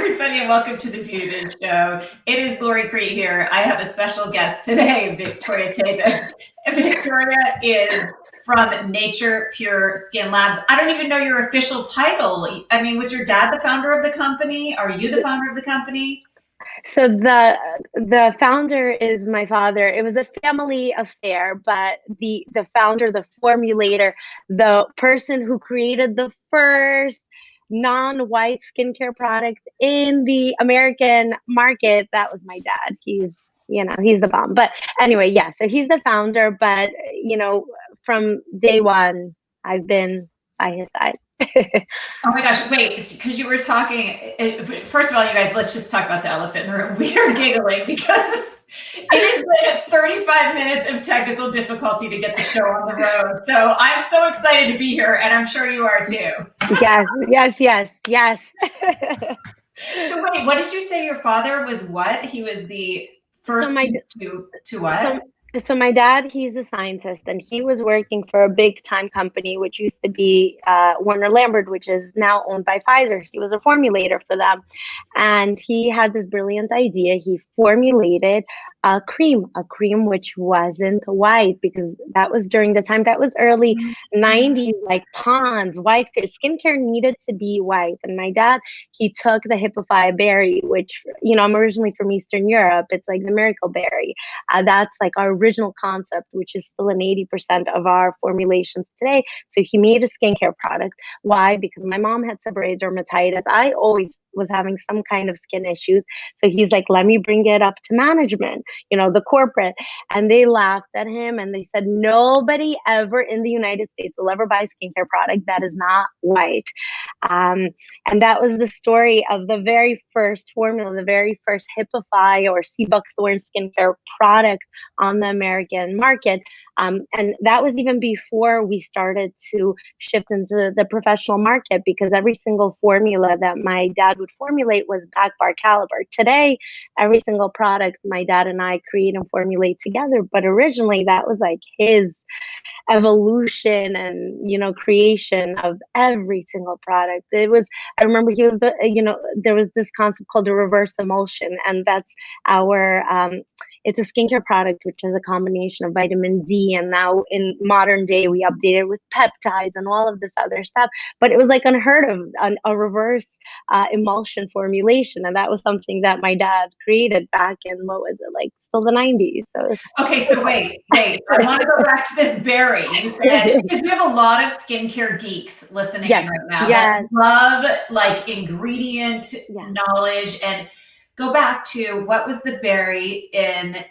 everybody, and welcome to the Beauty Biz Show. It is Lori Crete here. I have a special guest today, Victoria Tabak. Victoria is from Nature Pure Skin Labs. I don't even know your official title. I mean, was your dad the founder of the company? Are you the founder of the company? So the founder is my father. It was a family affair, but the founder, the formulator, the person who created the first non-white skincare product in the American market, that was my dad. He's the bomb. But anyway, yeah, so he's the founder, but from day one, I've been by his side. Oh my gosh, wait, because you were talking, first of all, you guys, let's just talk about the elephant in the room. We are giggling because it has been 35 minutes of technical difficulty to get the show on the road. So I'm so excited to be here, and I'm sure you are too. Yes. So wait, what did you say your father was what? He was the first to what? So my dad, he's a scientist, and he was working for a big time company, which used to be Warner Lambert, which is now owned by Pfizer. He was a formulator for them. And he had this brilliant idea. He formulated a cream which wasn't white, because that was during the time, that was early 90s, like Pond's white skincare needed to be white. And my dad, he took the Hippophae berry, which, I'm originally from Eastern Europe. It's like the miracle berry. That's like our original concept, which is still in 80% of our formulations today. So he made a skincare product. Why? Because my mom had seborrheic dermatitis. I always was having some kind of skin issues. So he's like, let me bring it up to management, the corporate. And they laughed at him and they said, nobody ever in the United States will ever buy a skincare product that is not white. And that was the story of the very first formula, the very first Hippophae or sea buckthorn skincare product on the American market. And that was even before we started to shift into the professional market, because every single formula that my dad would formulate was back bar caliber. Today, every single product my dad and I create and formulate together. But originally, that was like his evolution and creation of every single product. I remember he was there was this concept called a reverse emulsion, and that's our it's a skincare product which has a combination of vitamin D, and now in modern day we update it with peptides and all of this other stuff. But it was like unheard of, a reverse emulsion formulation, and that was something that my dad created back in, what was it, like still the 90s. So okay, so wait, I want to go back to this berry. You said, because we have a lot of skincare geeks listening in right now that love like ingredient knowledge. And go back to, what was the berry in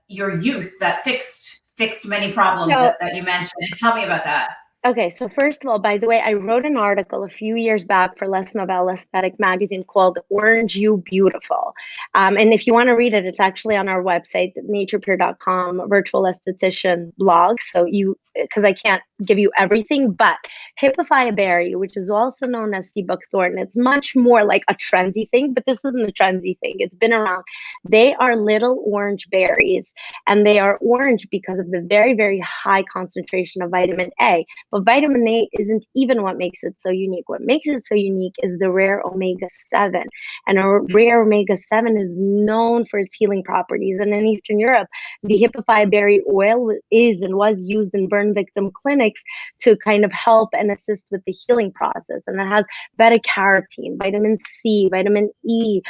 your youth that fixed many problems that you mentioned? And tell me about that. Okay, so first of all, by the way, I wrote an article a few years back for Les Novel Aesthetic magazine called Orange You Beautiful. And if you want to read it, it's actually on our website, naturepure.com, virtual esthetician blog. So because I can't give you everything, but Hippophae berry, which is also known as sea buckthorn, it's much more like a trendy thing, but this isn't a trendy thing. It's been around. They are little orange berries, and they are orange because of the very, very high concentration of vitamin A. But vitamin A isn't even what makes it so unique. What makes it so unique is the rare omega-7. And a rare omega-7 is known for its healing properties. And in Eastern Europe, the Hippophae berry oil is and was used in burn victim clinics to kind of help and assist with the healing process. And it has beta-carotene, vitamin C, vitamin E,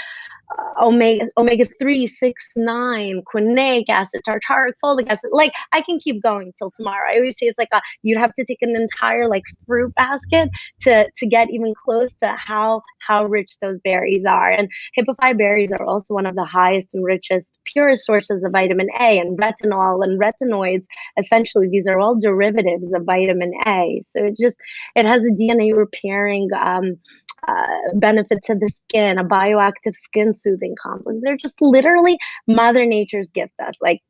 omega-3, 6, 9, quinaic acid, tartaric, folic acid. Like, I can keep going till tomorrow. I always say it's like you'd have to take an entire like fruit basket to get even close to how rich those berries are. And Hippophae berries are also one of the highest and richest, purest sources of vitamin A and retinol and retinoids. Essentially, these are all derivatives of vitamin A. So it has a DNA repairing benefit to the skin, a bioactive skin soothing complex. They're just literally Mother Nature's gift us. Like,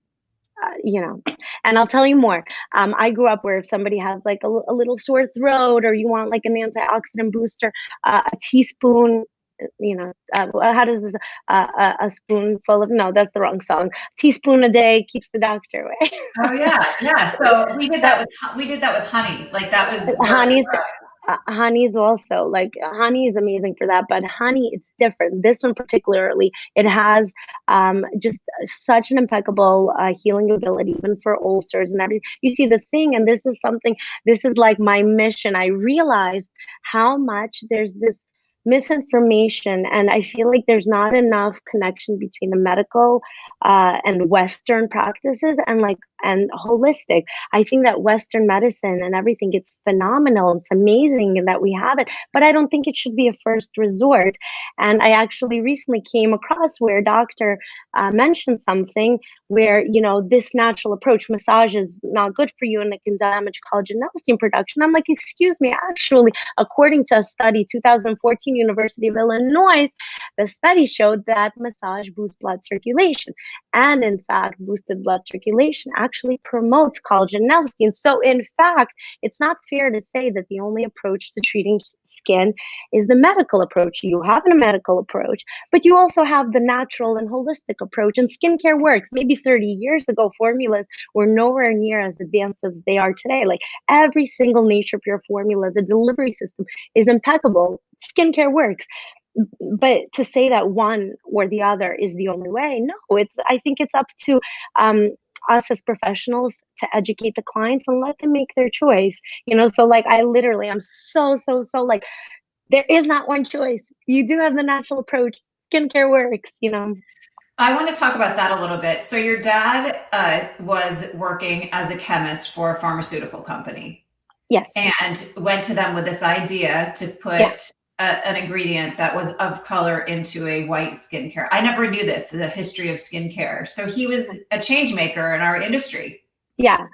and I'll tell you more. I grew up where if somebody has like a little sore throat, or you want like an antioxidant booster, a teaspoon, how does this, a spoonful of, no, that's the wrong song. Teaspoon a day keeps the doctor away. Oh yeah. So we did that with honey. Like that was honey. honey is also like, honey is amazing for that, but honey, it's different. This one particularly, it has just such an impeccable healing ability, even for ulcers and everything. You see the thing, and this is something, this is like my mission. I realized how much there's this misinformation, and I feel like there's not enough connection between the medical and Western practices and holistic. I think that Western medicine and everything, it's phenomenal. It's amazing that we have it, but I don't think it should be a first resort. And I actually recently came across where a doctor mentioned something where, this natural approach, massage is not good for you and it can damage collagen elastin production. I'm like, excuse me, actually, according to a study, 2014, University of Illinois, the study showed that massage boosts blood circulation. And in fact, boosted blood circulation actually promotes collagen and elastin. So in fact, it's not fair to say that the only approach to treating skin is the medical approach. You have a medical approach, but you also have the natural and holistic approach. And skincare works. Maybe 30 years ago, formulas were nowhere near as advanced as they are today. Like every single Nature Pure formula, the delivery system is impeccable. Skincare works. But to say that one or the other is the only way, no, I think it's up to us as professionals to educate the clients and let them make their choice. So like I'm so like, there is not one choice. You do have the natural approach. Skincare works. I want to talk about that a little bit. So your dad was working as a chemist for a pharmaceutical company. Yes. And went to them with this idea to put an ingredient that was of color into a white skincare. I never knew this, the history of skincare. So he was a change maker in our industry. Yeah.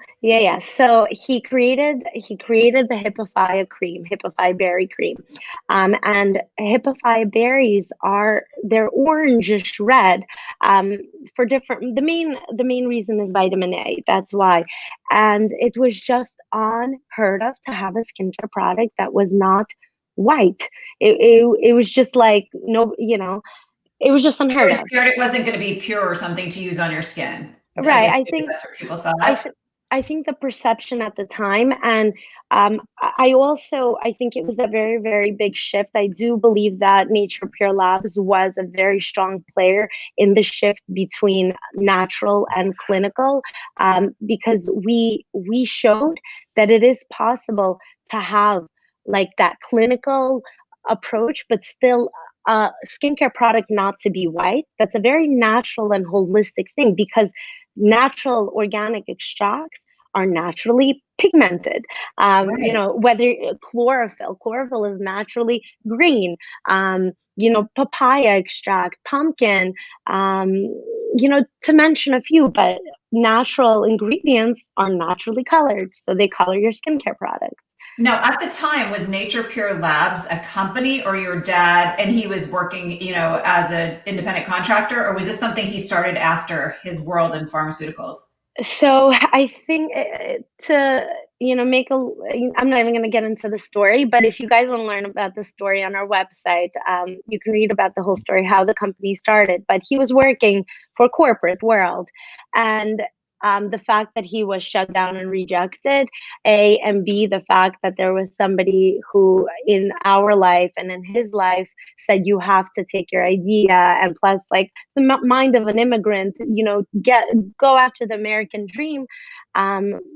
So he created the Hippophae cream, Hippophae berry cream, and Hippophae berries they're orangish red, for different. The main reason is vitamin A. That's why, and it was just unheard of to have a skincare product that was not white. It was just like no, it was just unheard of. Scared it wasn't going to be pure or something to use on your skin. Right. I think that's what people thought. I think the perception at the time, and I think it was a very, very big shift. I do believe that Nature Pure Labs was a very strong player in the shift between natural and clinical, because we showed that it is possible to have like that clinical approach, but still skincare product not to be white. That's a very natural and holistic thing, because natural organic extracts are naturally pigmented. Right. Whether chlorophyll is naturally green. Papaya extract, pumpkin, to mention a few, but natural ingredients are naturally colored. So they color your skincare products. Now, at the time, was Nature Pure Labs a company, or your dad, and he was working, as an independent contractor, or was this something he started after his world in pharmaceuticals? So I think to, I'm not even going to get into the story, but if you guys want to learn about the story on our website, you can read about the whole story, how the company started. But he was working for corporate world, and the fact that he was shut down and rejected, A, and B, the fact that there was somebody who in our life and in his life said, you have to take your idea, and plus like the mind of an immigrant, go after the American dream.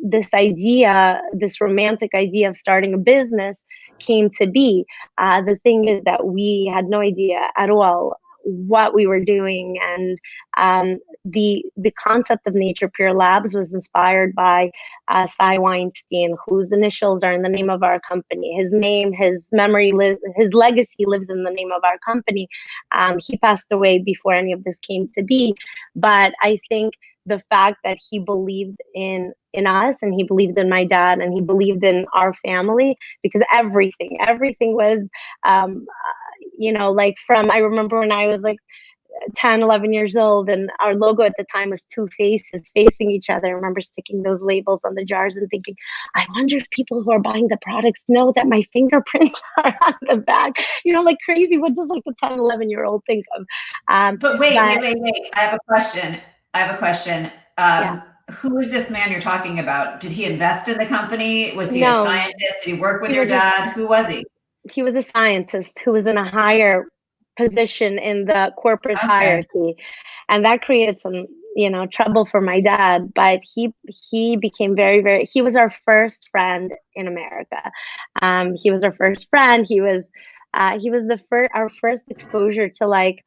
This romantic idea of starting a business came to be. The thing is that we had no idea at all what we were doing, and the concept of Nature Pure Labs was inspired by Cy Weinstein, whose initials are in the name of our company. His name, his legacy lives in the name of our company. He passed away before any of this came to be, but I think the fact that he believed in us, and he believed in my dad, and he believed in our family, because everything was like I remember when I was like 10, 11 years old, and our logo at the time was two faces facing each other. I remember sticking those labels on the jars and thinking, I wonder if people who are buying the products know that my fingerprints are on the back. Like crazy. What does like a 10, 11-year-old think of? But wait. I have a question. Yeah. Who is this man you're talking about? Did he invest in the company? Was he a No, scientist? Did he work with he your was a dad? Who was he? he was a scientist who was in a higher position in the corporate Okay. hierarchy, and that created some, trouble for my dad. But he became very. He was our first friend in America. He was our first friend. He was our first exposure to like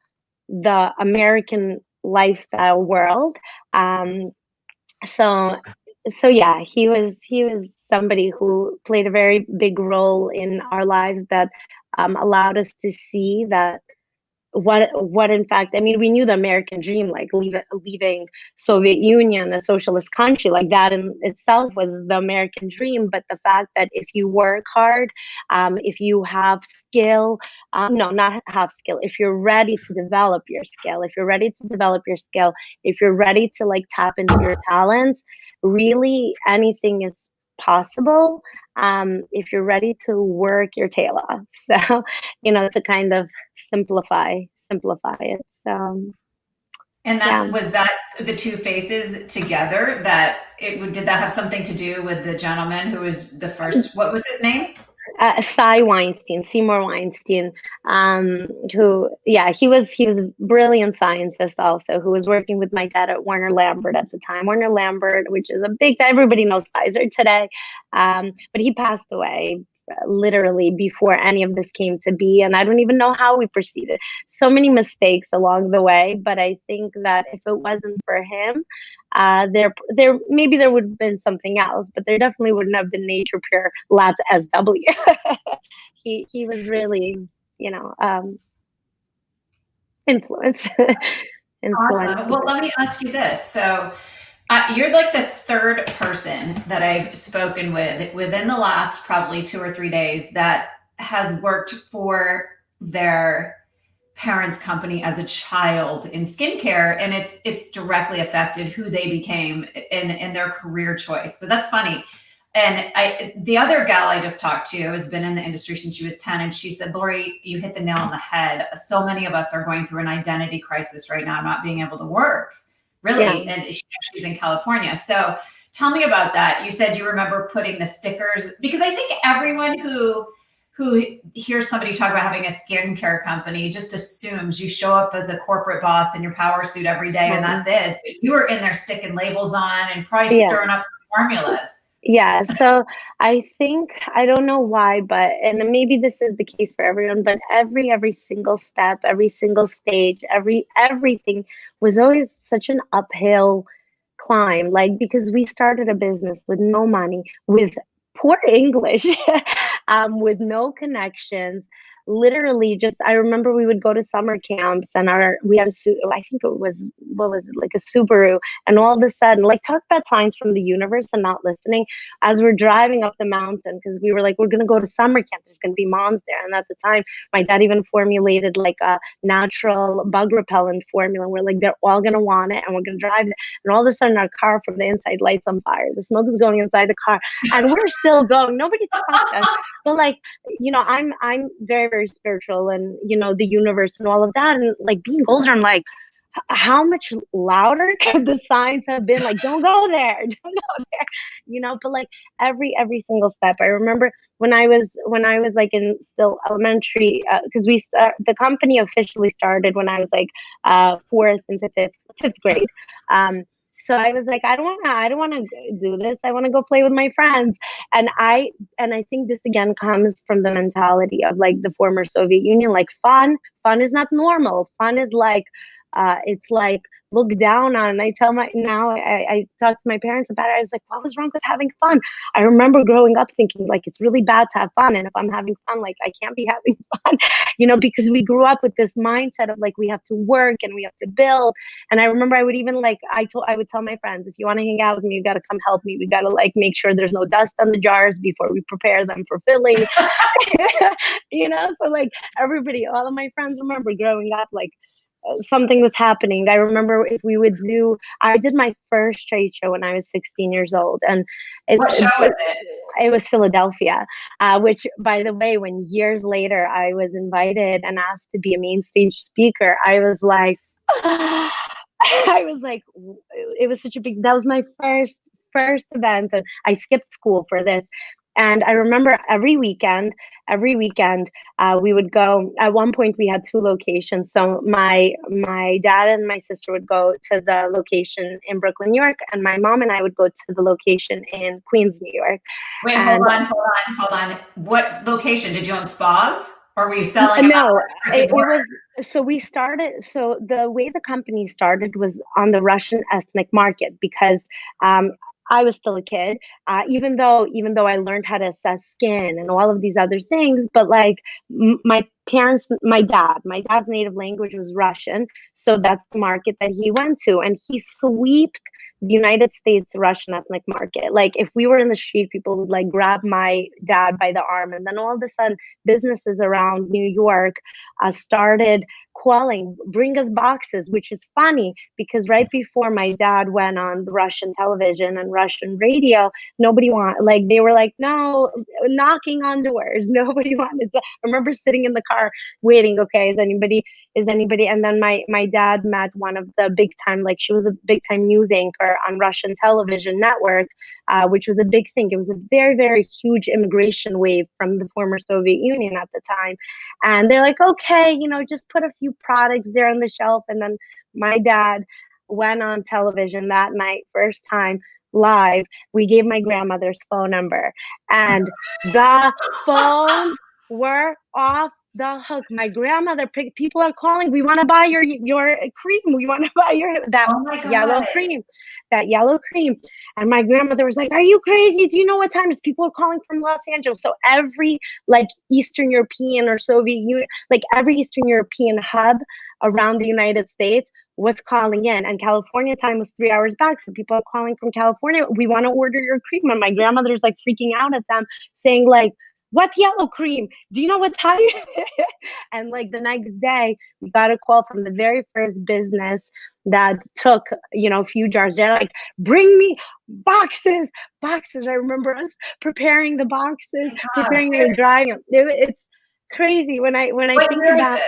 the American lifestyle world. Um, so so yeah, he was somebody who played a very big role in our lives that allowed us to see that what in fact, I mean, we knew the American dream, like leaving Soviet Union, a socialist country, like that in itself was the American dream. But the fact that if you work hard, if you have skill, no, not have skill, if you're ready to develop your skill, if you're ready to like tap into your talents, really anything is possible, if you're ready to work your tail off. So, to kind of simplify it. So And yeah. was that the two faces together that did that have something to do with the gentleman who was the first, what was his name? Seymour Weinstein, who, yeah, he was a brilliant scientist also, who was working with my dad at Warner Lambert at the time. Warner Lambert, which is a big, everybody knows Pfizer today, but he passed away literally before any of this came to be, and I don't even know how we proceeded. So many mistakes along the way, but I think that if it wasn't for him, there maybe there would have been something else, but there definitely wouldn't have been Nature Pure Labs SW. He was really, influence Awesome. influential. Well, let me ask you this. So, you're like the third person that I've spoken with within the last probably 2 or 3 days that has worked for their parents' company as a child in skincare, and it's directly affected who they became in their career choice. So that's funny. And the other gal I just talked to has been in the industry since she was 10, and she said, Lori, you hit the nail on the head. So many of us are going through an identity crisis right now, not being able to work, really. Yeah. And she's in California. So tell me about that. You said you remember putting the stickers, because I think everyone who hears somebody talk about having a skincare company just assumes you show up as a corporate boss in your power suit every day and that's it. But you were in there sticking labels on and probably Yeah. stirring up some formulas. Yeah, so I think, I don't know why, but, and maybe this is the case for everyone, but every single step, every single stage, everything was always such an uphill climb, like, because we started a business with no money, with poor English, with no connections. Literally, just, I remember we would go to summer camps, and we had I think it was, what was it, like a Subaru, and all of a sudden, like, talk about signs from the universe and not listening. As we're driving up the mountain, because we were like, we're gonna go to summer camp, there's gonna be moms there, and at the time, my dad even formulated like a natural bug repellent formula. And we're like, they're all gonna want it, and we're gonna drive it. And all of a sudden, our car from the inside lights on fire. The smoke is going inside the car, and we're still going. Nobody stopped us. But like, I'm very spiritual, and the universe and all of that, and like being older, I'm like, how much louder could the signs have been? Like, don't go there, don't go there, but like every single step. I remember when I was like in still elementary, because the company officially started when I was like fourth into fifth grade. So I was like, I don't want to do this. I want to go play with my friends. And I think this again comes from the mentality of like the former Soviet Union. Like, fun is not normal. Fun is like, it's like looked down on. And I talk to my parents about it. I was like, what was wrong with having fun? I remember growing up thinking like it's really bad to have fun, and if I'm having fun, like I can't be having fun, because we grew up with this mindset of like we have to work and we have to build. And I remember I would even like I would tell my friends, if you want to hang out with me, you got to come help me. We got to like make sure there's no dust on the jars before we prepare them for filling. So like everybody, all of my friends remember growing up, like something was happening. I remember I did my first trade show when I was 16 years old, and What show was it? it was Philadelphia, which, by the way, when years later I was invited and asked to be a main stage speaker, I was like, I was like, it was such a big, that was my first event, and I skipped school for this. And I remember every weekend, we would go. At one point, we had two locations. So my dad and my sister would go to the location in Brooklyn, New York, and my mom and I would go to the location in Queens, New York. Wait, hold on. What location? Did you own spas, or were you selling? No, it was. So we started. So the way the company started was on the Russian ethnic market, because I was still a kid, even though I learned how to assess skin and all of these other things. But like my parents, my dad's native language was Russian, so that's the market that he went to, and he swept the United States Russian ethnic market. Like if we were in the street, people would like grab my dad by the arm, and then all of a sudden, businesses around New York started calling, bring us boxes, which is funny because right before my dad went on the Russian television and Russian radio, nobody wanted, like they were like, no, knocking on doors. Nobody wanted to. I remember sitting in the car waiting, okay, is anybody? And then my dad met one of the big time, like she was a big time news anchor on Russian television network, which was a big thing. It was a very, very huge immigration wave from the former Soviet Union at the time. And they're like, okay, just put a few products there on the shelf. And then my dad went on television that night, first time live. We gave my grandmother's phone number, and the phones were off the hook. My grandmother, people are calling. We want to buy your cream. We want to buy yellow cream, that yellow cream. And my grandmother was like, "Are you crazy? Do you know what time it is?" People are calling from Los Angeles. So every like Eastern European or Soviet Union, like every Eastern European hub around the United States was calling in, and California time was 3 hours back. So people are calling from California. We want to order your cream. And my grandmother's like freaking out at them, saying like, what yellow cream? Do you know what time? And like the next day, we got a call from the very first business that took, a few jars. They're like, bring me boxes. I remember us preparing the boxes, preparing the drying. It's crazy when I think about.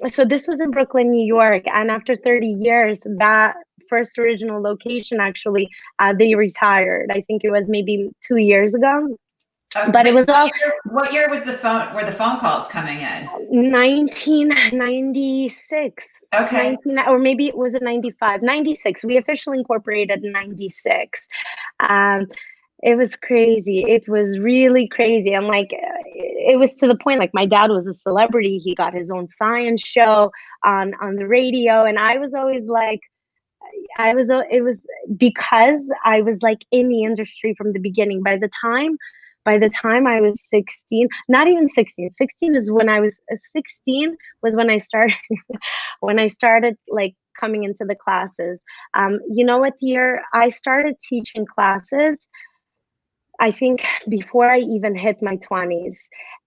So this was in Brooklyn, New York, and after 30 years, that first original location actually, they retired. I think it was maybe 2 years ago. But it was all. What year was the phone? Were the phone calls coming in? 1996. Okay. Or maybe it was 95, 96. We officially incorporated in 96. It was crazy. It was really crazy. And like, it was to the point, like my dad was a celebrity. He got his own science show on the radio. And I was always like, it was because I was like in the industry from the beginning. By the time I was 16, not even 16. 16 is when I was 16 was when I started like coming into the classes. What year I started teaching classes? I think before I even hit my 20s.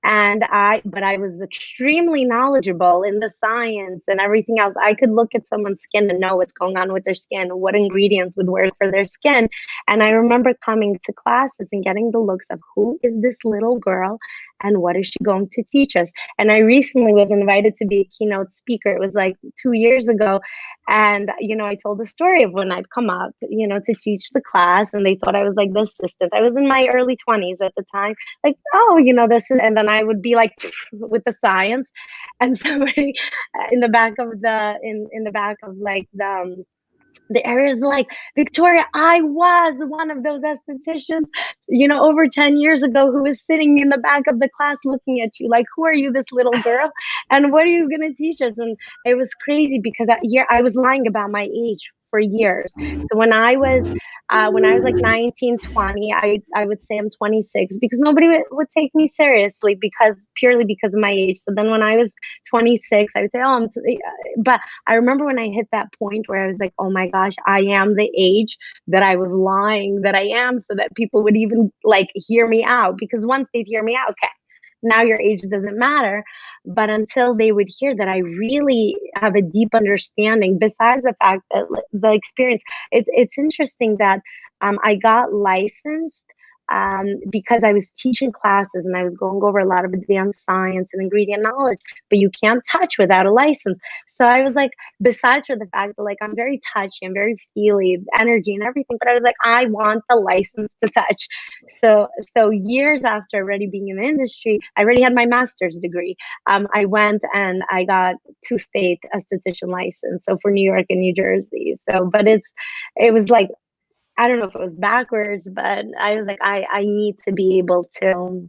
But I was extremely knowledgeable in the science and everything else. I could look at someone's skin and know what's going on with their skin, what ingredients would work for their skin. And I remember coming to classes and getting the looks of, who is this little girl and what is she going to teach us? And I recently was invited to be a keynote speaker. It was like 2 years ago. And, I told the story of when I'd come up, to teach the class, and they thought I was like the assistant. I was in my early 20s at the time, like, oh, this is, and then I would be like with the science, and somebody in the back of the area is like, Victoria, I was one of those estheticians, over 10 years ago, who was sitting in the back of the class looking at you like, who are you, this little girl? And what are you going to teach us? And it was crazy because I was lying about my age for years. So when I was like 19, 20, I would say I'm 26 because nobody would take me seriously purely because of my age. So then when I was 26, I would say, oh, but I remember when I hit that point where I was like, oh my gosh, I am the age that I was lying that I am, so that people would even like hear me out, because once they'd hear me out, okay, now your age doesn't matter. But until they would hear that I really have a deep understanding, besides the fact that the experience, it's interesting that I got licensed because I was teaching classes and I was going over a lot of advanced science and ingredient knowledge, but you can't touch without a license. So I was like, besides for the fact that like I'm very touchy, I'm very feely, energy and everything, but I was like, I want the license to touch. So years after already being in the industry, I already had my master's degree. I went and I got 2-state esthetician license, so for New York and New Jersey. So, but it was like, I don't know if it was backwards, but I was like, I need to be able to.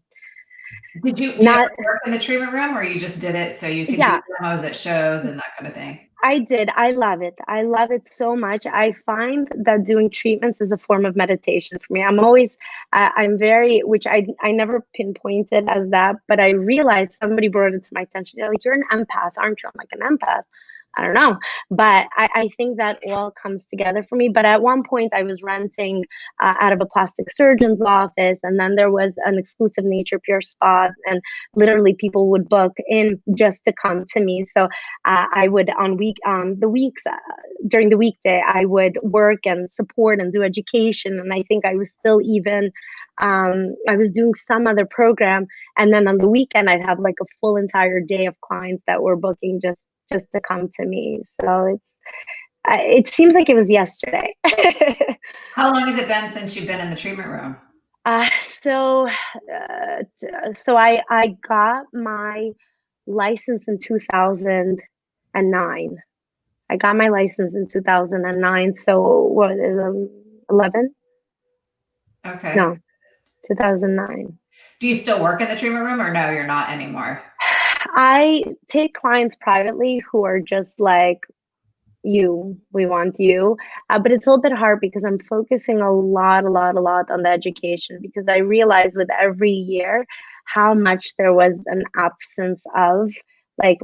Did you ever work in the treatment room, or you just did it so you could do demos at shows and that kind of thing? I did. I love it. I love it so much. I find that doing treatments is a form of meditation for me. I'm very, which I never pinpointed as that, but I realized somebody brought it to my attention. They're like, you're an empath, aren't you? I'm like, an empath? I don't know. But I think that all comes together for me. But at one point I was renting out of a plastic surgeon's office. And then there was an exclusive Nature Pure spa. And literally people would book in just to come to me. So I would during the weekday, I would work and support and do education. And I think I was still even, I was doing some other program. And then on the weekend, I'd have like a full entire day of clients that were booking just to come to me. So it seems like it was yesterday. How long has it been since you've been in the treatment room? So I got my license in 2009. I got my license in 2009. So what is it, 11? Okay. No, 2009. Do you still work in the treatment room, or no, you're not anymore? I take clients privately who are just like, we want you. But it's a little bit hard because I'm focusing a lot on the education, because I realized with every year how much there was an absence of like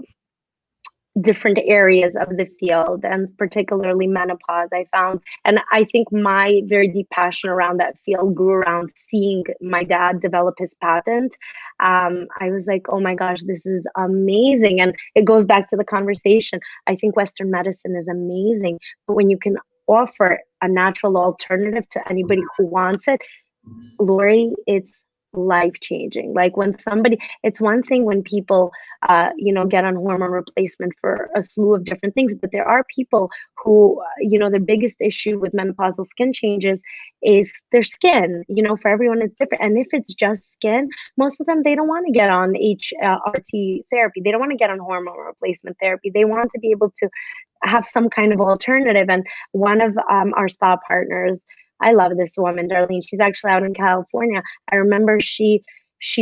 different areas of the field, and particularly menopause. I found, and I think my very deep passion around that field grew around seeing my dad develop his patent. I was like, oh my gosh, this is amazing. And it goes back to the conversation. I think Western medicine is amazing, but when you can offer a natural alternative to anybody who wants it, Lori, it's life-changing. Like when it's one thing when people get on hormone replacement for a slew of different things, but there are people who their biggest issue with menopausal skin changes is their skin. For everyone it's different, and if it's just skin, most of them, they don't want to get on HRT therapy, they don't want to get on hormone replacement therapy, they want to be able to have some kind of alternative. And one of our spa partners, I love this woman, Darlene. She's actually out in California. I remember she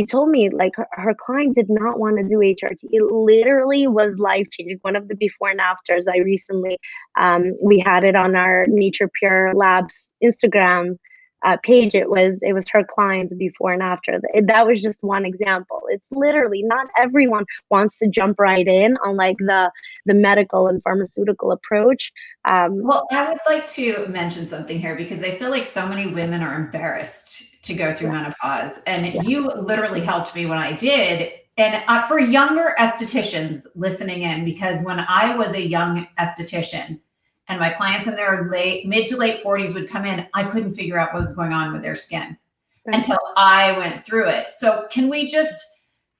told me like her client did not want to do HRT. It literally was life-changing. One of the before and afters, I recently, we had it on our Nature Pure Labs Instagram page. It was her clients before and after. That was just one example. It's literally not everyone wants to jump right in on like the medical and pharmaceutical approach. Well, I would like to mention something here, because I feel like so many women are embarrassed to go through menopause, and you literally helped me when I did. And for younger estheticians listening in, because when I was a young esthetician and my clients in their mid to late 40s would come in, I couldn't figure out what was going on with their skin until I went through it. So can we just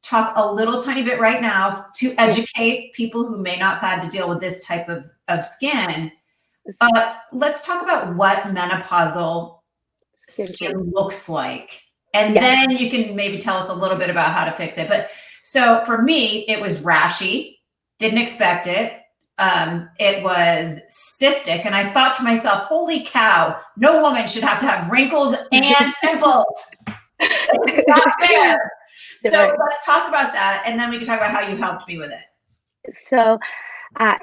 talk a little tiny bit right now to educate people who may not have had to deal with this type of skin? Let's talk about what menopausal skin looks like. And then you can maybe tell us a little bit about how to fix it. But so for me, it was rashy, didn't expect it. It was cystic. And I thought to myself, holy cow, no woman should have to have wrinkles and pimples. It's not fair. So let's talk about that. And then we can talk about how you helped me with it. So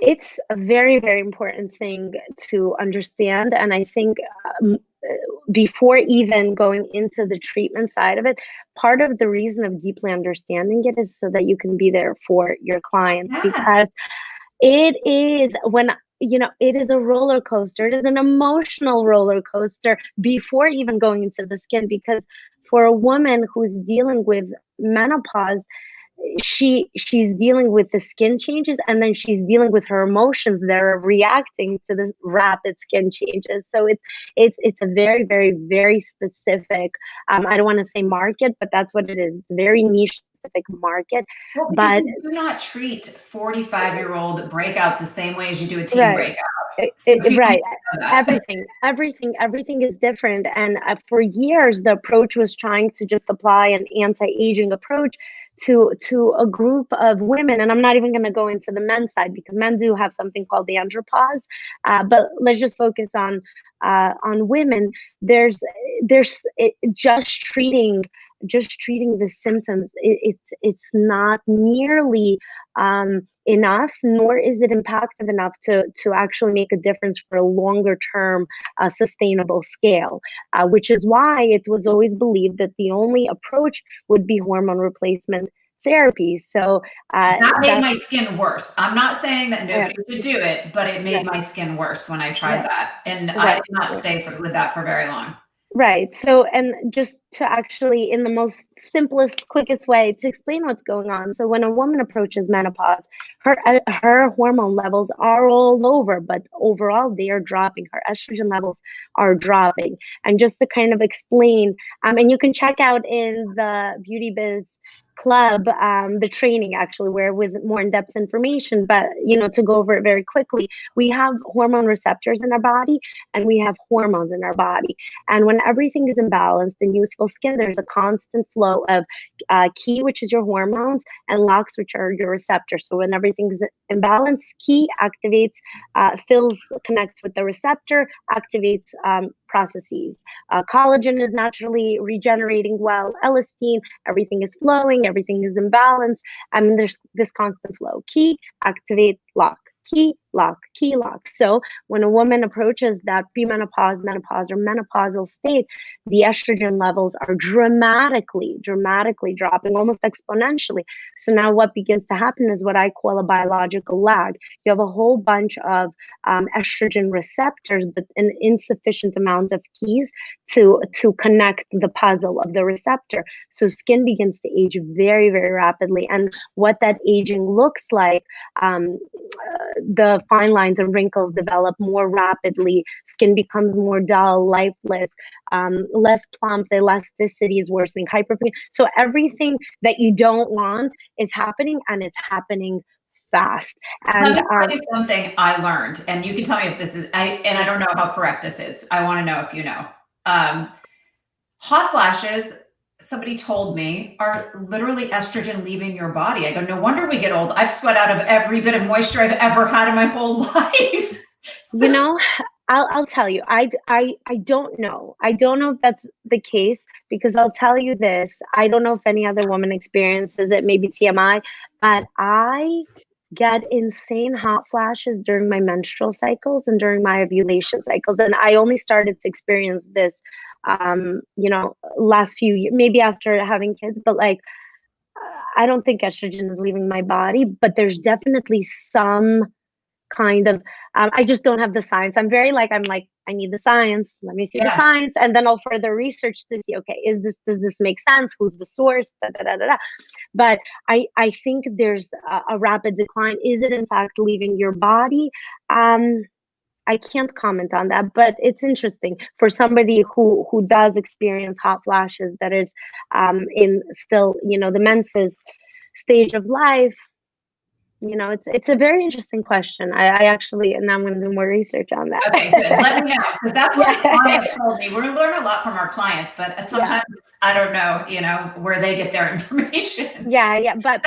it's a very, very important thing to understand. And I think before even going into the treatment side of it, part of the reason of deeply understanding it is so that you can be there for your clients. Because it is it is a roller coaster. It is an emotional roller coaster before even going into the skin, because for a woman who's dealing with menopause, she's dealing with the skin changes, and then she's dealing with her emotions that are reacting to the rapid skin changes. So it's a very, very, very specific, I don't want to say market, but that's what it is. It's a very niche specific market. Well, but you do not treat 45-year-old breakouts the same way as you do a teen breakout. Right. Everything is different. And for years, the approach was trying to just apply an anti-aging approach to a group of women. And I'm not even going to go into the men's side, because men do have something called the andropause. But let's just focus on women. There's just treating the symptoms. It's not nearly enough, nor is it impactful enough to actually make a difference for a longer term sustainable scale, which is why it was always believed that the only approach would be hormone replacement therapy. So that made my skin worse. I'm not saying that nobody should do it, but it made my skin worse when I tried that, and I did not stay with that for very long. Right. So, and just to actually, in the most simplest, quickest way to explain what's going on. So when a woman approaches menopause, her hormone levels are all over, but overall they are dropping. Her estrogen levels are dropping. And just to kind of explain, and you can check out in the Beauty Biz Club, the training actually, where with more in-depth information, but to go over it very quickly, we have hormone receptors in our body and we have hormones in our body. And when everything is imbalanced in youthful skin, there's a constant flow of Ki, which is your hormones, and Lox, which are your receptors. So when everything is imbalanced, Ki activates, connects with the receptor, activates processes. Collagen is naturally regenerating well. Elastin, everything is flowing, everything is in balance. There's this constant flow. Ki, activate, lock. Ki, lock, Ki, lock. So when a woman approaches that premenopause, menopause, or menopausal state, the estrogen levels are dramatically dropping, almost exponentially. So now what begins to happen is what I call a biological lag. You have a whole bunch of estrogen receptors, but an insufficient amount of Kis to connect the puzzle of the receptor. So skin begins to age very, very rapidly. And what that aging looks like, the fine lines and wrinkles develop more rapidly. Skin becomes more dull, lifeless, less plump. The elasticity is worsening, hyperpigmentation. So everything that you don't want is happening, and it's happening fast. And let me tell you something I learned, and you can tell me if this is, I don't know how correct this is. I want to know if you know. Hot flashes, somebody told me, are literally estrogen leaving your body. I go, no wonder we get old. I've sweat out of every bit of moisture I've ever had in my whole life. So, I'll tell you, I don't know. I don't know if that's the case, because I'll tell you this. I don't know if any other woman experiences it, maybe TMI, but I get insane hot flashes during my menstrual cycles and during my ovulation cycles. And I only started to experience this last few years, maybe after having kids, but I don't think estrogen is leaving my body, but there's definitely some kind of, I just don't have the science. I'm like, I need the science. Let me see the science. And then I'll further research to see, okay, does this make sense? Who's the source? Da, da, da, da, da. But I think there's a rapid decline. Is it in fact leaving your body? I can't comment on that, but it's interesting for somebody who does experience hot flashes, that is in still, the menses stage of life. It's a very interesting question. I actually, and I'm going to do more research on that. Okay, good. Let me know, because that's what a client told me. We learn a lot from our clients, but sometimes I don't know, where they get their information. Yeah. But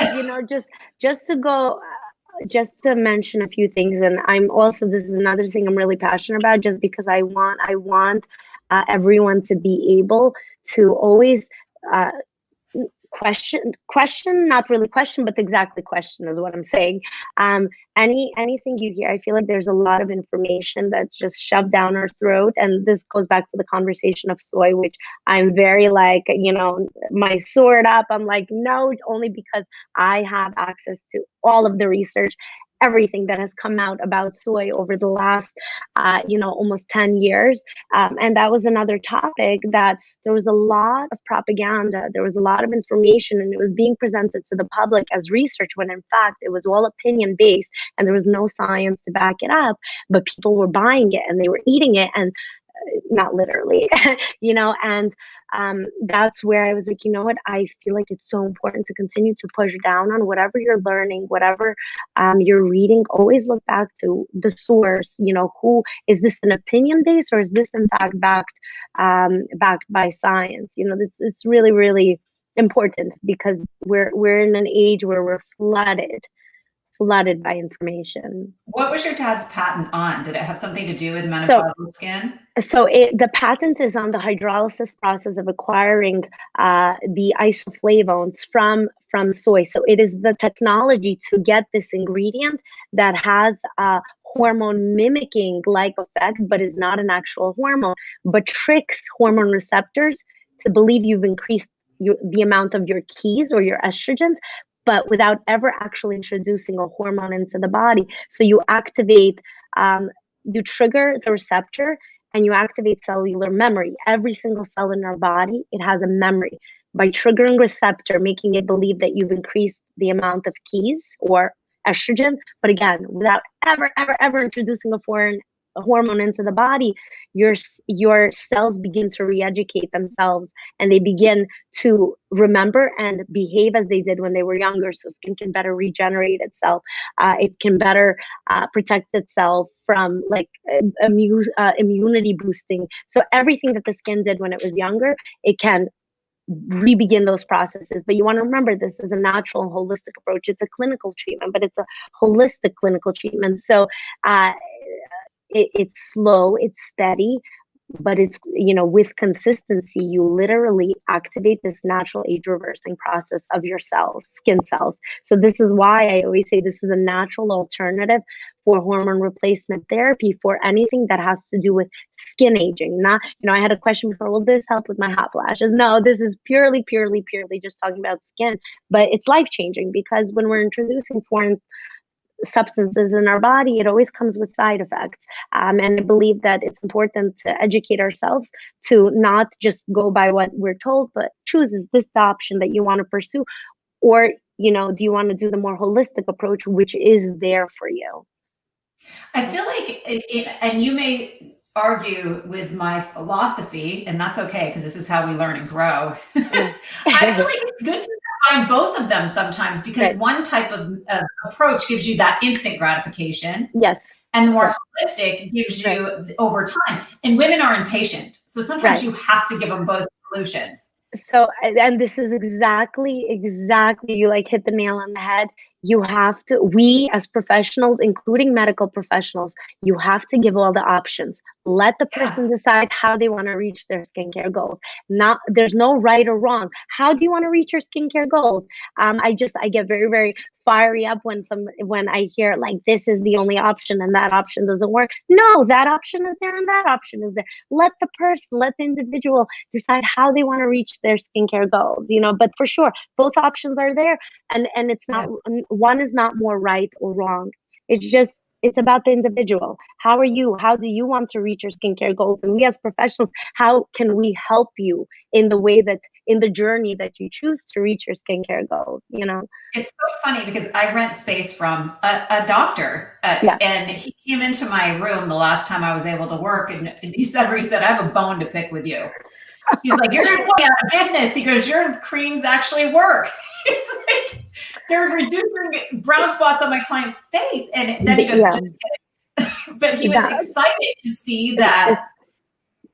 just to go. Just to mention a few things, and this is another thing I'm really passionate about, just because I want everyone to be able to always question, not really question, but exactly question is what I'm saying. Anything you hear, I feel like there's a lot of information that's just shoved down our throat. And this goes back to the conversation of soy, which I'm very my sword up. I'm like, no, only because I have access to all of the research. everything that has come out about soy over the last, almost 10 years. And that was another topic that there was a lot of propaganda, there was a lot of information, and it was being presented to the public as research when in fact it was all opinion based and there was no science to back it up. But people were buying it and they were eating it, and not literally, and that's where I was like, you know what, I feel like it's so important to continue to push down on whatever you're learning, whatever you're reading. Always look back to the source. Who is this, an opinion based, or is this in fact backed by science? This it's really, really important, because we're in an age where we're flooded by information. What was your dad's patent on? Did it have something to do with menopausal skin? So the patent is on the hydrolysis process of acquiring the isoflavones from soy. So it is the technology to get this ingredient that has a hormone mimicking like effect, but is not an actual hormone, but tricks hormone receptors to believe you've increased the amount of your keys or your estrogens, but without ever actually introducing a hormone into the body. So you activate, you trigger the receptor, and you activate cellular memory. Every single cell in our body, it has a memory. By triggering receptor, making it believe that you've increased the amount of keys or estrogen, but again, without ever introducing a foreign hormone into the body, your cells begin to re-educate themselves, and they begin to remember and behave as they did when they were younger. So skin can better regenerate itself. It can better protect itself from immunity boosting. So everything that the skin did when it was younger, it can re-begin those processes. But you want to remember, this is a natural and holistic approach. It's a clinical treatment, but it's a holistic clinical treatment. So it's slow, it's steady, but it's, with consistency, you literally activate this natural age reversing process of your cells, skin cells. So this is why I always say this is a natural alternative for hormone replacement therapy for anything that has to do with skin aging. Not, I had a question before, will this help with my hot flashes? No, this is purely just talking about skin, but it's life changing, because when we're introducing foreign substances in our body, it always comes with side effects. And I believe that it's important to educate ourselves to not just go by what we're told, but choose, is this the option that you want to pursue? Or, do you want to do the more holistic approach, which is there for you? I feel like, and you may argue with my philosophy, and that's okay, because this is how we learn and grow. I feel like it's good to combine both of them sometimes, because one type of approach gives you that instant gratification. Yes. And the more holistic gives you over time. And women are impatient. So sometimes you have to give them both solutions. So, and this is exactly, you hit the nail on the head. You have to, we as professionals, including medical professionals, you have to give all the options. Let the person decide how they want to reach their skincare goals. There's no right or wrong. How do you want to reach your skincare goals? I get very, very fiery up when I hear like, this is the only option and that option doesn't work. No, that option is there and that option is there. Let the individual decide how they want to reach their skincare goals, but for sure, both options are there, and it's not, one is not more right or wrong. It's about the individual. How do you want to reach your skincare goals? And we as professionals, how can we help you in the journey that you choose to reach your skincare goals? It's so funny, because I rent space from a doctor, and he came into my room the last time I was able to work in December. He said, I have a bone to pick with you. He's like, you're going to put me out of business. He goes, your creams actually work. It's like, they're reducing brown spots on my client's face. And then he goes, just kidding. But he was excited to see that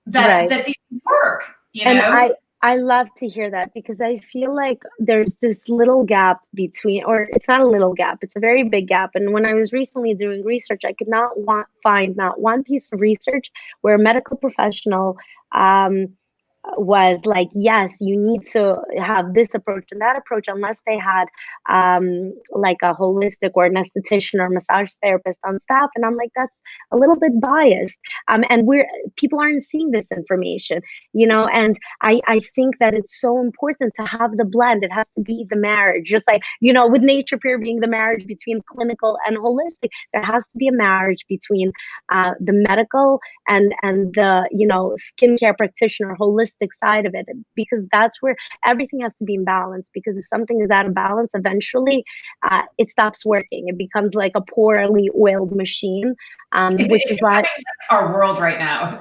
these work, And I love to hear that, because I feel like there's this little gap between, or it's not a little gap, it's a very big gap. And when I was recently doing research, I could find not one piece of research where a medical professional was like, yes, you need to have this approach and that approach, unless they had like a holistic or an esthetician or massage therapist on staff. And I'm like, that's a little bit biased. And people aren't seeing this information, and I think that it's so important to have the blend. It has to be the marriage, just like, with Nature Pure being the marriage between clinical and holistic, there has to be a marriage between the medical and the, skincare practitioner holistic side of it, because that's where everything has to be in balance. Because if something is out of balance, eventually it stops working. It becomes like a poorly oiled machine, which is why our world right now.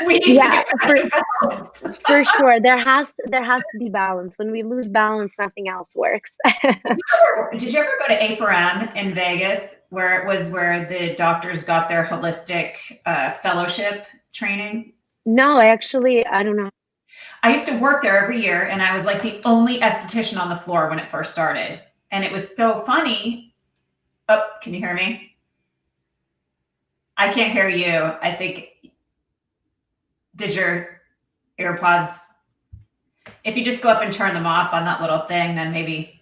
We need to get back to balance. For sure, there has to be balance. When we lose balance, nothing else works. Did you ever go to A4M in Vegas, where the doctors got their holistic fellowship training? No, I don't know. I used to work there every year, and I was like the only esthetician on the floor when it first started. And it was so funny. Oh, can you hear me? I can't hear you. I think, did your AirPods, if you just go up and turn them off on that little thing, then maybe.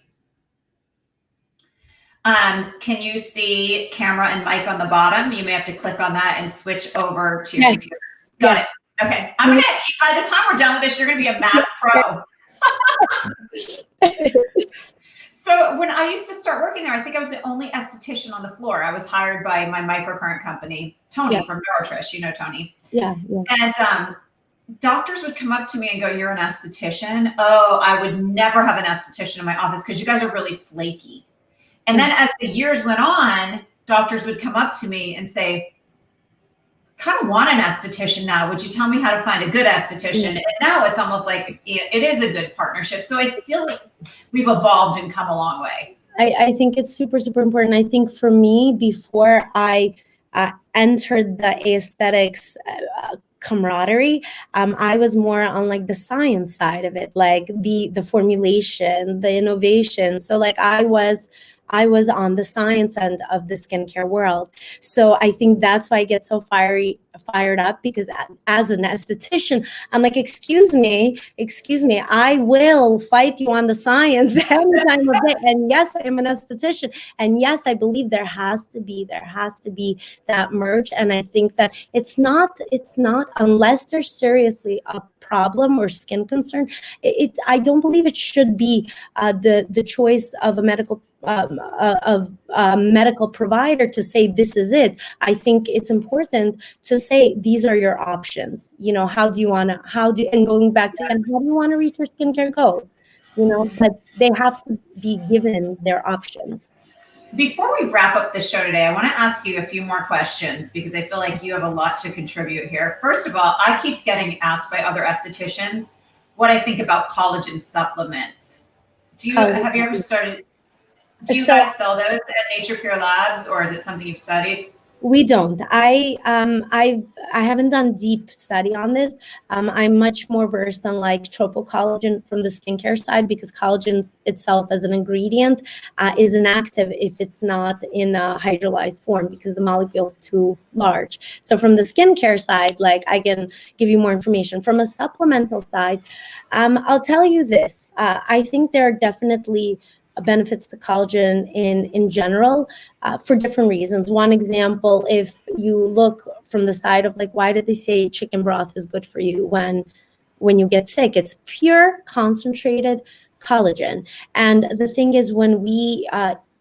Can you see camera and mic on the bottom? You may have to click on that and switch over to your computer. Got it. Okay. By the time we're done with this, you're going to be a Mac pro. So when I used to start working there, I think I was the only esthetician on the floor. I was hired by my microcurrent company, Tony from Neurotrish. You know Tony. Yeah. And doctors would come up to me and go, "You're an esthetician?" "Oh, I would never have an esthetician in my office because you guys are really flaky." And then as the years went on, doctors would come up to me and say, "Kind of want an esthetician now. Would you tell me how to find a good esthetician?" And now it's almost like it is a good partnership. So I feel like we've evolved and come a long way. I think it's super, super important. I think for me, before I entered the aesthetics camaraderie, I was more on like the science side of it, like the formulation, the innovation. So like I was on the science end of the skincare world. So I think that's why I get so fired up, because as an esthetician, I'm like, excuse me, I will fight you on the science every time of day. And yes, I am an esthetician. And yes, I believe there has to be that merge. And I think that it's not unless there's seriously a problem or skin concern, I don't believe it should be the choice of a medical provider to say this is it. I think it's important to say these are your options. And going back to, and how do you want to reach your skincare goals? But they have to be given their options. Before we wrap up the show today, I want to ask you a few more questions, because I feel like you have a lot to contribute here. First of all, I keep getting asked by other estheticians what I think about collagen supplements. Have you ever started? Do you guys sell those at Nature Pure Labs, or is it something you've studied? We don't. I haven't done deep study on this. I'm much more versed on like tropical collagen from the skincare side, because collagen itself as an ingredient is inactive if it's not in a hydrolyzed form, because the molecule is too large. So from the skincare side, like I can give you more information. From a supplemental side, I'll tell you this. I think there are definitely benefits to collagen in general for different reasons. One example, if you look from the side of like, why did they say chicken broth is good for you when you get sick? It's pure concentrated collagen. And the thing is, when we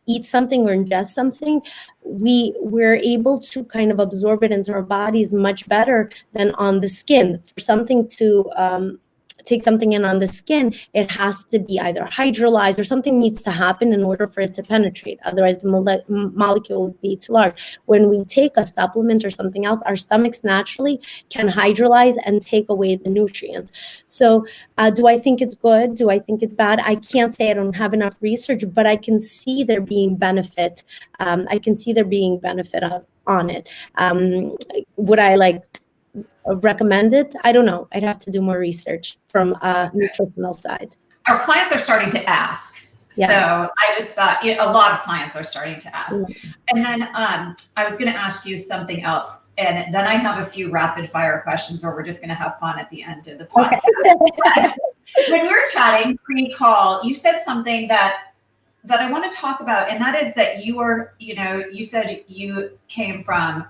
eat something or ingest something, we're able to kind of absorb it into our bodies much better than on the skin. For something to take something in on the skin, it has to be either hydrolyzed or something needs to happen in order for it to penetrate. Otherwise, the molecule would be too large. When we take a supplement or something else, our stomachs naturally can hydrolyze and take away the nutrients. So do I think it's good? Do I think it's bad? I can't say. I don't have enough research, but I can see there being benefit. On it. Would I recommend it? I don't know. I'd have to do more research from a nutritional side. Our clients are starting to ask. So I just thought a lot of clients are starting to ask. And then I was going to ask you something else. And then I have a few rapid fire questions where we're just going to have fun at the end of the podcast. Okay. When we were chatting pre-call, you said something that I want to talk about. And that is that you are, you said you came from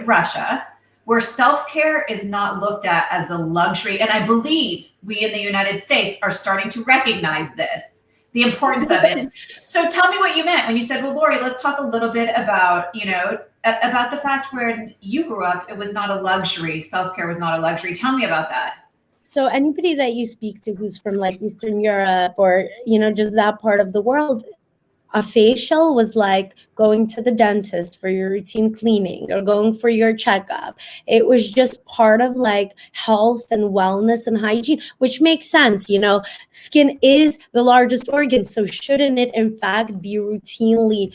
Russia, where self-care is not looked at as a luxury. And I believe we in the United States are starting to recognize this, the importance of it. So tell me what you meant when you said, well, Lori, let's talk a little bit about, about the fact when you grew up, it was not a luxury. Self-care was not a luxury. Tell me about that. So anybody that you speak to who's from like Eastern Europe or, just that part of the world, a facial was like going to the dentist for your routine cleaning or going for your checkup. It was just part of like health and wellness and hygiene, which makes sense. Skin is the largest organ. So shouldn't it in fact be routinely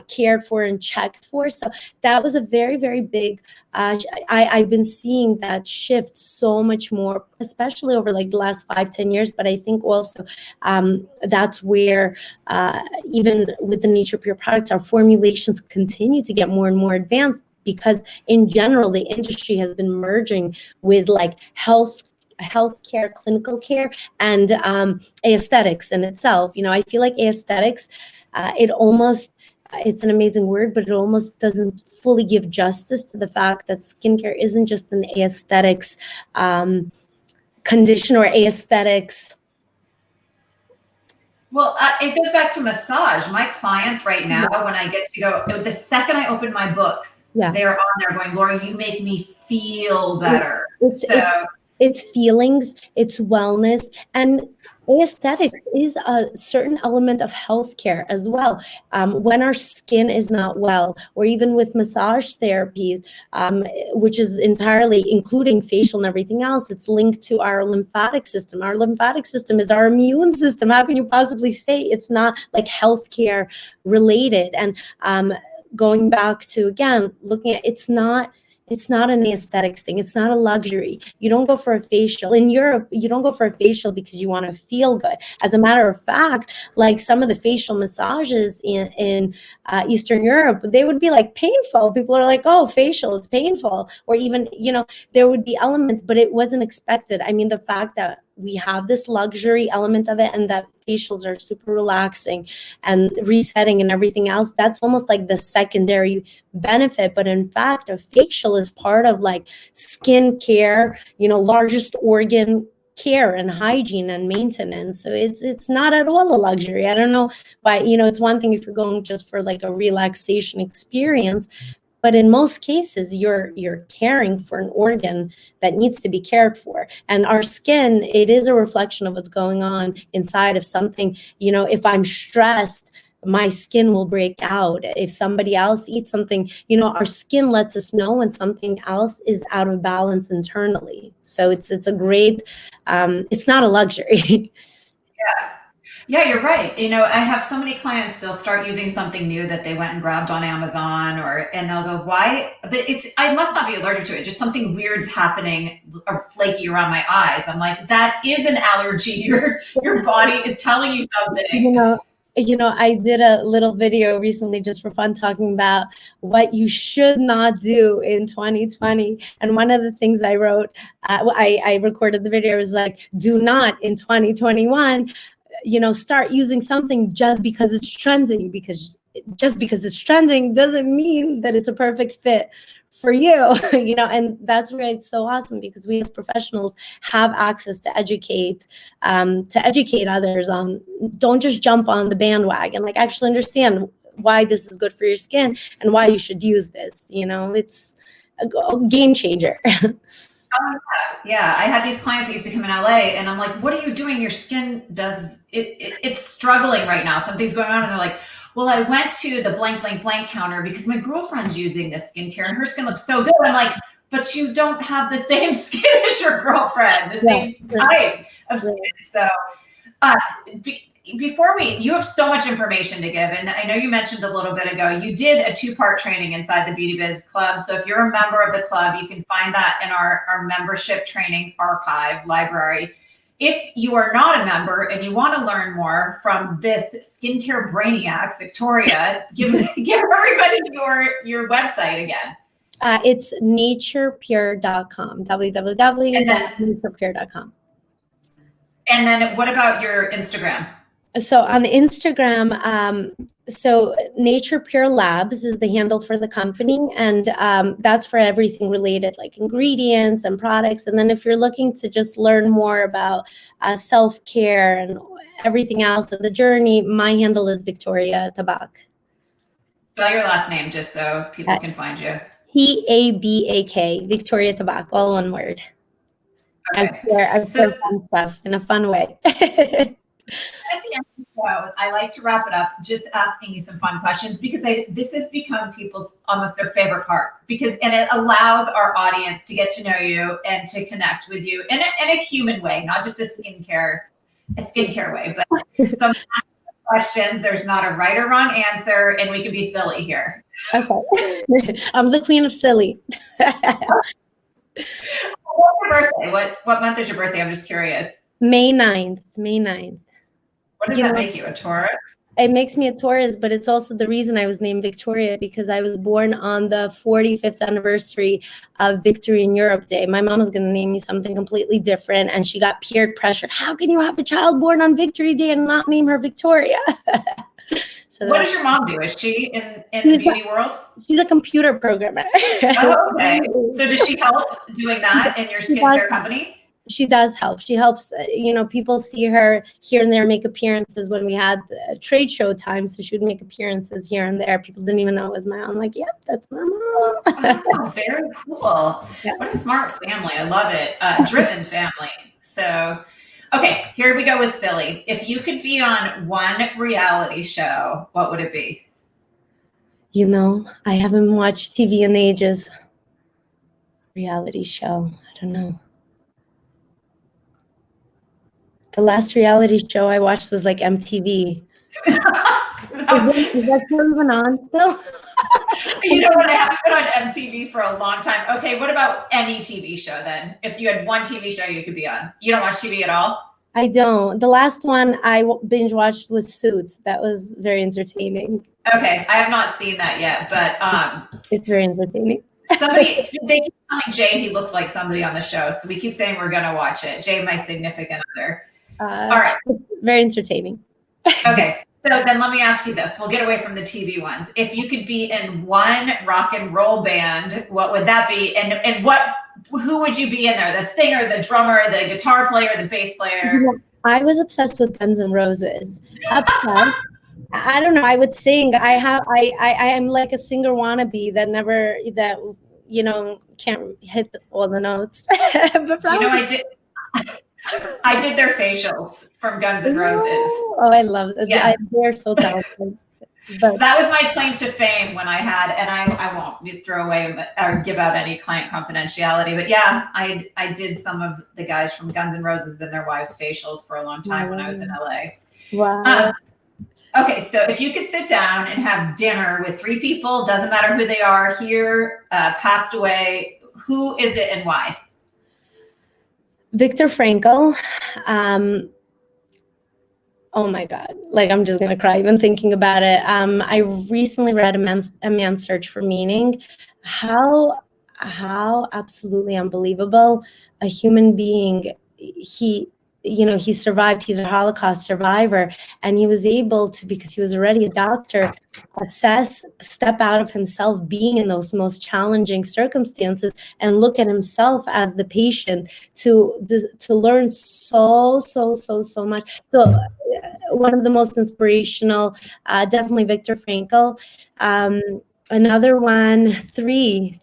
cared for and checked for? So that was a very, very big, I've been seeing that shift so much more, especially over like the last 5-10 years. But I think also that's where even with the Nature Pure products, our formulations continue to get more and more advanced because in general, the industry has been merging with like healthcare, clinical care, and aesthetics in itself. I feel like aesthetics, it's an amazing word, but it almost doesn't fully give justice to the fact that skincare isn't just an aesthetics condition or aesthetics. Well, it goes back to massage. My clients right now, when I get to go, the second I open my books, they're on there going, Lori, you make me feel better. It's feelings, it's wellness, and aesthetics is a certain element of healthcare as well. When our skin is not well, or even with massage therapies, which is entirely including facial and everything else, it's linked to our lymphatic system. Our lymphatic system is our immune system. How can you possibly say it's not like healthcare related? And going back to, again, looking at, it's not an aesthetics thing. It's not a luxury. You don't go for a facial. In Europe, you don't go for a facial because you want to feel good. As a matter of fact, like some of the facial massages in Eastern Europe, they would be like painful. People are like, oh, facial, it's painful. Or even, there would be elements, but it wasn't expected. I mean, the fact that we have this luxury element of it and that facials are super relaxing and resetting and everything else, that's almost like the secondary benefit. But in fact, a facial is part of like skin care, largest organ care and hygiene and maintenance. So it's not at all a luxury. I don't know why, it's one thing if you're going just for like a relaxation experience, but in most cases, you're caring for an organ that needs to be cared for. And our skin, it is a reflection of what's going on inside of something. If I'm stressed, my skin will break out. If somebody else eats something, our skin lets us know when something else is out of balance internally. So it's a great, it's not a luxury. Yeah, you're right. I have so many clients, they'll start using something new that they went and grabbed on Amazon and they'll go, why? But I must not be allergic to it. Just something weird's happening or flaky around my eyes. I'm like, that is an allergy. Your body is telling you something. I did a little video recently just for fun talking about what you should not do in 2020. And one of the things I wrote, I recorded the video, was like, do not in 2021, start using something just because it's trending, because just because it's trending doesn't mean that it's a perfect fit for you, and that's why it's so awesome, because we as professionals have access to educate others on, don't just jump on the bandwagon, like actually understand why this is good for your skin and why you should use this. It's a game changer. Yeah, I had these clients that used to come in LA and I'm like, what are you doing? Your skin it's struggling right now. Something's going on. And they're like, well, I went to the blank, blank, blank counter because my girlfriend's using this skincare and her skin looks so good. I'm like, but you don't have the same skin as your girlfriend, the same type of skin. So before you have so much information to give. And I know you mentioned a little bit ago, you did a 2-part training inside the Beauty Biz Club. So if you're a member of the club, you can find that in our membership training archive library. if you are not a member and you want to learn more from this skincare brainiac, Victoria, give everybody your website again. It's naturepure.com, www.naturepure.com. And then what about your Instagram? So on Instagram, so Nature Pure Labs is the handle for the company, and that's for everything related, like ingredients and products. And then if you're looking to just learn more about self-care and everything else of the journey, my handle is Victoria Tabak. Spell your last name just so people can find you. Tabak, Victoria Tabak, all one word. Okay. I share fun stuff in a fun way. At the end of the show, I like to wrap it up just asking you some fun questions, because this has become people's almost their favorite part, and it allows our audience to get to know you and to connect with you in a human way, not just a skincare way. But so I'm asking questions. There's not a right or wrong answer, and we can be silly here. Okay. I'm the queen of silly. What's your birthday? What month is your birthday? I'm just curious. May 9th. What does that make you, a Taurus? It makes me a Taurus, but it's also the reason I was named Victoria, because I was born on the 45th anniversary of Victory in Europe Day. My mom was going to name me something completely different, and she got peer pressured. How can you have a child born on Victory Day and not name her Victoria? So what does your mom do? Is she in the beauty world? She's a computer programmer. Oh, okay. So does she help doing that in your skincare company? She does help. She helps, people see her here and there make appearances when we had the trade show time. So she would make appearances here and there. People didn't even know it was my mom. I'm like, yep, that's my mom. Oh, very cool. Yeah. What a smart family. I love it. Driven family. So, okay, here we go with silly. If you could be on one reality show, what would it be? I haven't watched TV in ages. Reality show. I don't know. The last reality show I watched was like MTV. Is that still even on still? You know what? I haven't been on MTV for a long time. Okay, what about any TV show then? If you had one TV show you could be on. You don't watch TV at all? I don't. The last one I binge watched was Suits. That was very entertaining. Okay, I have not seen that yet, but it's very entertaining. They keep telling Jay he looks like somebody on the show, so we keep saying we're gonna watch it. Jay, my significant other. All right. Very entertaining. Okay, so then let me ask you this. We'll get away from the TV ones. If you could be in one rock and roll band, what would that be? And who would you be in there? The singer, the drummer, the guitar player, the bass player? I was obsessed with Guns N' Roses. I don't know. I would sing. I am like a singer wannabe that can't hit all the notes. But I did their facials from Guns N' Roses. Oh, I love it. Yeah. They're so talented. But that was my claim to fame when I had, and I won't throw away or give out any client confidentiality, but yeah, I did some of the guys from Guns N' Roses and their wives' facials for a long time when I was in LA. Wow. Okay, so if you could sit down and have dinner with three people, doesn't matter who they are, here, passed away, who is it and why? Viktor Frankl. Oh my God, like I'm just gonna cry even thinking about it. I recently read A Man's Search for Meaning. How absolutely unbelievable. A human being, he survived. He's a Holocaust survivor, and he was able to, because he was already a doctor, step out of himself, being in those most challenging circumstances, and look at himself as the patient to learn so much. So one of the most inspirational, definitely Viktor Frankl. Another one, three.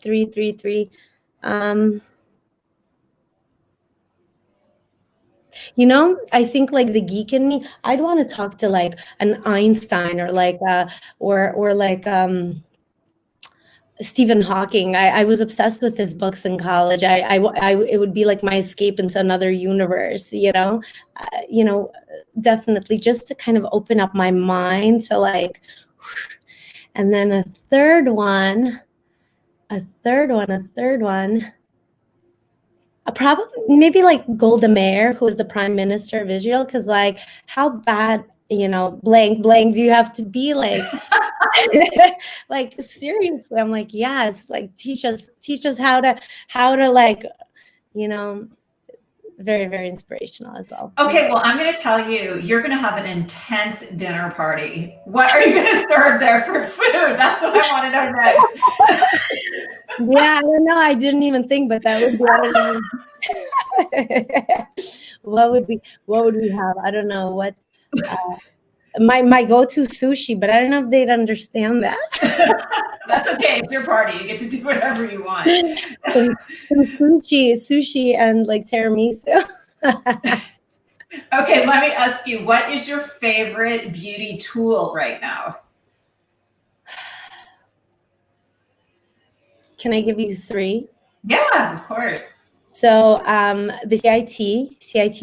I think like the geek in me, I'd want to talk to like an Einstein or like Stephen Hawking. I was obsessed with his books in college. It would be like my escape into another universe, definitely just to kind of open up my mind to like. And then a third one. Probably maybe like Golda Meir, who was the prime minister of Israel, because like how bad, blank do you have to be, like like seriously? I'm like, yes, like teach us how to like, very, very inspirational as well. Okay, well, I'm going to tell you, you're going to have an intense dinner party. What are you going to serve there for food? That's what I want to know next. Yeah, I don't know. I didn't even think, but that would be what would we have? I don't know what. My go-to sushi, but I don't know if they'd understand that. That's okay. It's your party. You get to do whatever you want. some sushi and like tiramisu. Okay, let me ask you, what is your favorite beauty tool right now? Can I give you 3? Yeah, of course. So the CIT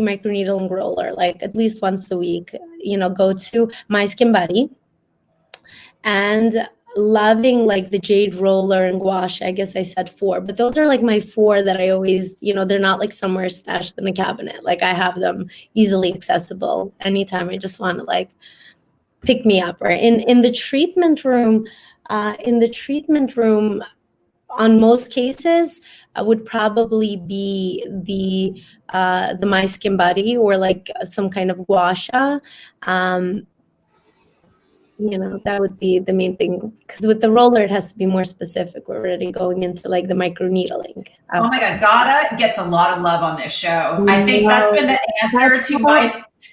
microneedling roller, like at least once a week, go to My Skin Buddy. And loving like the jade roller and gouache. I guess I said 4, but those are like my 4 that I always, they're not like somewhere stashed in the cabinet. Like I have them easily accessible anytime I just want to like pick me up. Right in the treatment room, on most cases, would probably be the My Skin Buddy or like some kind of gua sha. That would be the main thing, because with the roller it has to be more specific. We're already going into like the micro needling. Oh my God, Gada gets a lot of love on this show. I think that's been the answer to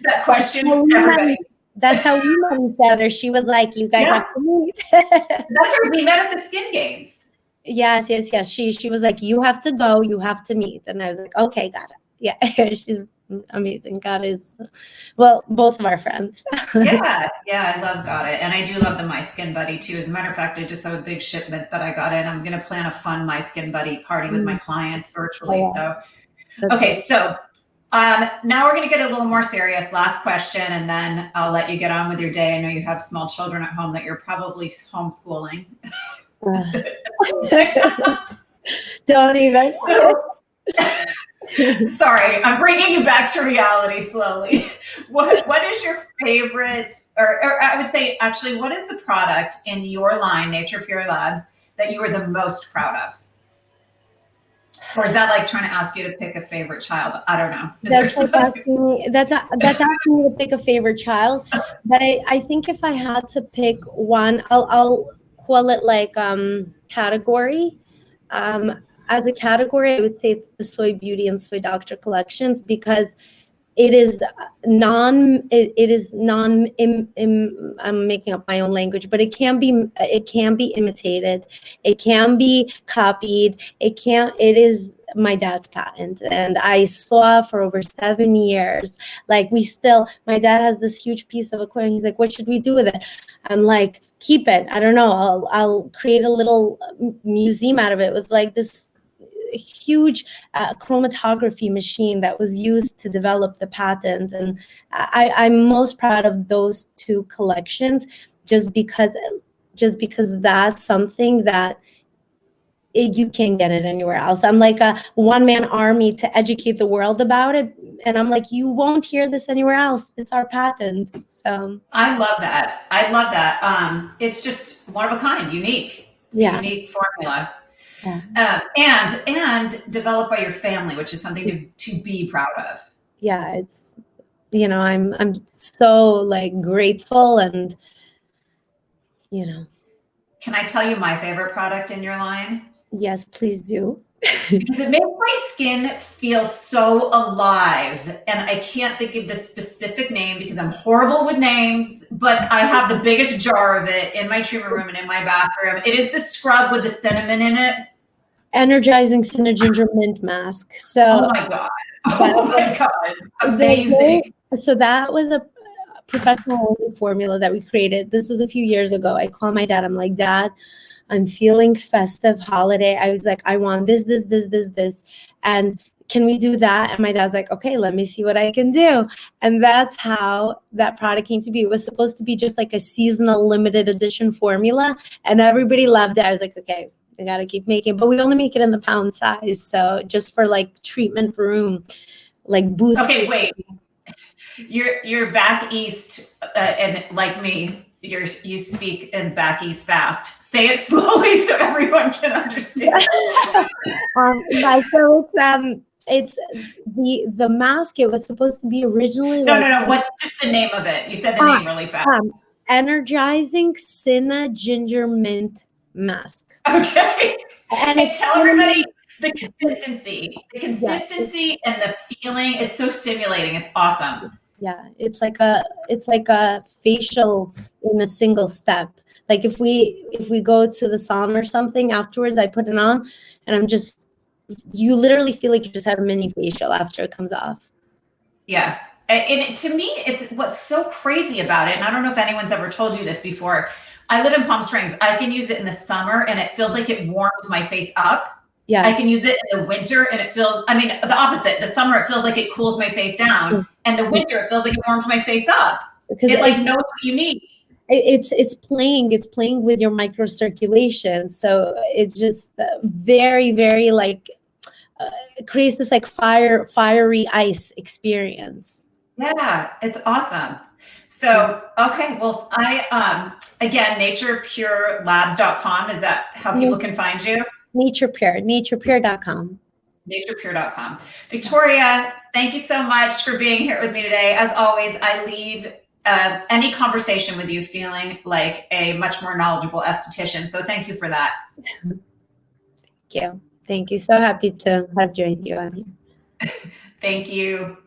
that question. Everybody. That's how we met each other. She was like, "You guys have to meet." That's right. We met at the Skin Games. Yes. She was like, "You have to go. You have to meet." And I was like, "Okay, got it." Yeah, she's amazing. God is, well, both of our friends. Yeah, I love Got It. And I do love the My Skin Buddy too. As a matter of fact, I just have a big shipment that I got in. I'm going to plan a fun My Skin Buddy party with my clients virtually. So, okay. So now we're going to get a little more serious. Last question, and then I'll let you get on with your day. I know you have small children at home that you're probably homeschooling. Don't even. Sorry, I'm bringing you back to reality slowly. What is your favorite, or I would say, actually, what is the product in your line, Nature Pure Labs, that you are the most proud of? Or is that like trying to ask you to pick a favorite child? I don't know. That's asking me to pick a favorite child. But I think if I had to pick one, I'll call it like category. As a category, I would say it's the Soy Beauty and Soy Doctor collections, because it is I'm making up my own language, but it can be imitated, it can be copied, it is my dad's patent, and I saw for over 7 years. Like my dad has this huge piece of equipment. He's like, "What should we do with it?" I'm like, "Keep it. I don't know. I'll create a little museum out of it." It was like this huge chromatography machine that was used to develop the patent, and I'm most proud of those 2 collections, just because that's something that you can't get it anywhere else. I'm like a one-man army to educate the world about it, and I'm like, you won't hear this anywhere else. It's our patent. So I love that. It's just one of a kind, unique. It's a unique formula. Yeah. And developed by your family, which is something to be proud of. Yeah, it's, I'm so like grateful, and Can I tell you my favorite product in your line? Yes, please do. Because it makes my skin feel so alive, and I can't think of the specific name because I'm horrible with names, but I have the biggest jar of it in my treatment room and in my bathroom. It is the scrub with the cinnamon in it. Energizing Cinna Ginger Mint Mask. So, oh my God, amazing. So that was a professional formula that we created. This was a few years ago. I called my dad. I'm like, "Dad, I'm feeling festive holiday." I was like, "I want this, and can we do that?" And my dad's like, "Okay, let me see what I can do." And that's how that product came to be. It was supposed to be just like a seasonal limited edition formula, and everybody loved it. I was like, "Okay, We got to keep making, but we only make it in the pound size. So just for like treatment room, like boost. Okay, wait. You're back east, and like me, you speak in back east fast. Say it slowly so everyone can understand. So it's the mask. It was supposed to be originally. No. What? Just the name of it. You said the name really fast. Energizing Cinna Ginger Mint Mask. Okay. And tell everybody the consistency and the feeling. It's so stimulating. It's awesome. Yeah, it's like a facial in a single step. Like if we go to the sauna or something afterwards, I put it on, and you literally feel like you just had a mini facial after it comes off. Yeah. And to me, it's what's so crazy about it. And I don't know if anyone's ever told you this before. I live in Palm Springs. I can use it in the summer and it feels like it warms my face up. Yeah. I can use it in the winter and it feels, I mean, the opposite. The summer, it feels like it cools my face down. And the winter, it feels like it warms my face up. Because it like knows what you need. It's playing with your microcirculation. So it's just very, very like, it creates this like fiery ice experience. Yeah, it's awesome. So, okay, well, again, naturepurelabs.com. Is that how people can find you? naturepure.com. naturepure.com. Victoria, thank you so much for being here with me today. As always, I leave any conversation with you feeling like a much more knowledgeable esthetician. So thank you for that. Thank you. So happy to have joined you on here. Thank you.